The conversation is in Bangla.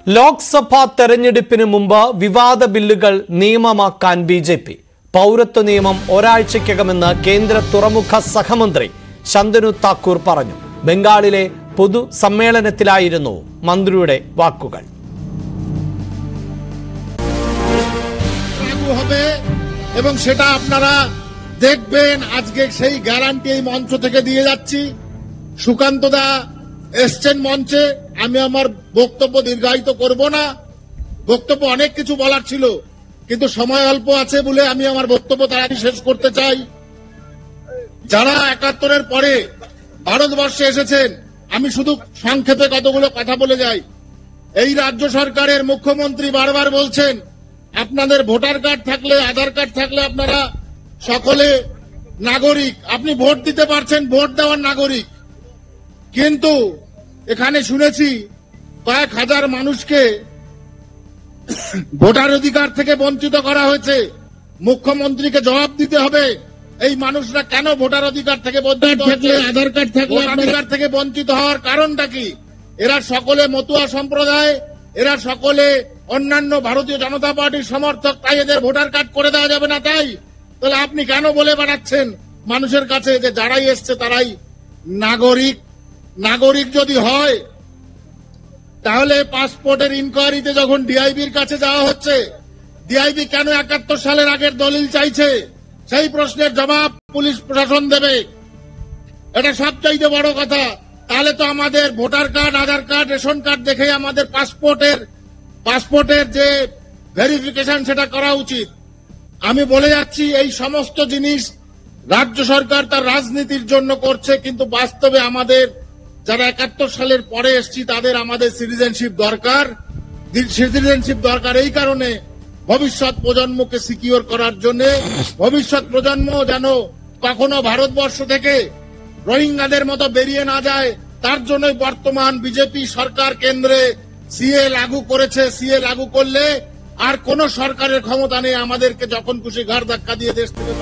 ലോക്സഭാ തെരഞ്ഞെടുപ്പിന് മുമ്പ് വിവാദ ബില്ലുകൾ നിയമമാക്കാൻ ബിജെപി. പൗരത്വ നിയമം ഒരാഴ്ചയ്ക്കകമെന്ന് കേന്ദ്ര തുറമുഖ സഹമന്ത്രി ശന്തനു താക്കൂർ പറഞ്ഞു. ബംഗാളിലെ പൊതു സമ്മേളനത്തിലായിരുന്നു മന്ത്രിയുടെ വാക്കുകൾ. এবং সেটা আপনারা দেখবেন, আজকে সেই গ্যারান্টি এই মঞ্চ থেকে দিয়ে যাচ্ছি। সুকান্ত দা এসছেন মঞ্চে, আমি আমার বক্তব্য দীর্ঘায়িত করব না। বক্তব্য অনেক কিছু বলার ছিল, কিন্তু সময় অল্প আছে বলে আমি আমার বক্তব্য তাড়াতাড়ি শেষ করতে চাই। যারা ৭১-এর পরে ভারতবর্ষে এসেছেন, আমি শুধু সংক্ষেপে কতগুলো কথা বলে যাই। এই রাজ্য সরকারের মুখ্যমন্ত্রী বারবার বলছেন আপনাদের ভোটার কার্ড থাকলে, আধার কার্ড থাকলে আপনারা সকলে নাগরিক, আপনি ভোট দিতে পারছেন, ভোট দেওয়ার নাগরিক। কিন্তু এখানে শুনেছি কয়েক হাজার মানুষকে ভোটার অধিকার থেকে বঞ্চিত করা হয়েছে। মুখ্যমন্ত্রীকে জবাব দিতে হবে, এই মানুষরা কেন ভোটার অধিকার থেকে বঞ্চিত হচ্ছে, আধার কার্ড থাকলে অধিকার থেকে বঞ্চিত হওয়ার কারণটা কি? এরা সকলে মতুয়া সম্প্রদায়, এরা সকলে অন্যান্য ভারতীয় জনতা পার্টির সমর্থক, তাই এদের ভোটার কার্ড করে দেওয়া যাবে না। তাই তাহলে আপনি কেন বলে বেড়াচ্ছেন মানুষের কাছে যে যারাই এসছে তারাই নাগরিক? নাগরিক যদি হয় তাহলে পাসপোর্টের ইনকোয়ারিতে যখন ডিআইবির কাছে যাওয়া হচ্ছে, ডিআইবি কেন ৭১ সালের আগের দলিল চাইছে? সেই প্রশ্নের জবাব পুলিশ প্রশাসন দেবে। এটা সবচাইতে বড় কথা। তাহলে তো আমাদের ভোটার কার্ড, আধার কার্ড, রেশন কার্ড দেখে আমাদের পাসপোর্টের যে ভেরিফিকেশন সেটা করা উচিত। আমি বলে যাচ্ছি, এই সমস্ত জিনিস রাজ্য সরকার তার রাজনীতির জন্য করছে, কিন্তু বাস্তবে আমাদের যারা ৭১ সালের পরে এসেছি তাদের আমাদের সিটিজেনশিপ দরকার। সিটিজেনশিপ দরকার এই কারণে, ভবিষ্যৎ প্রজন্মকে সিকিউর করার জন্য, ভবিষ্যৎ প্রজন্ম যেন কখনো ভারতবর্ষ থেকে রোহিঙ্গাদের মতো বেরিয়ে না যায়, তার জন্যই বর্তমান বিজেপি সরকার কেন্দ্রে সিএ লাগু করেছে। সিএ লাগু করলে আর কোন সরকারের ক্ষমতা নেই আমাদেরকে যখন খুশি ঘাড় ধাক্কা দিয়ে দেশ থেকে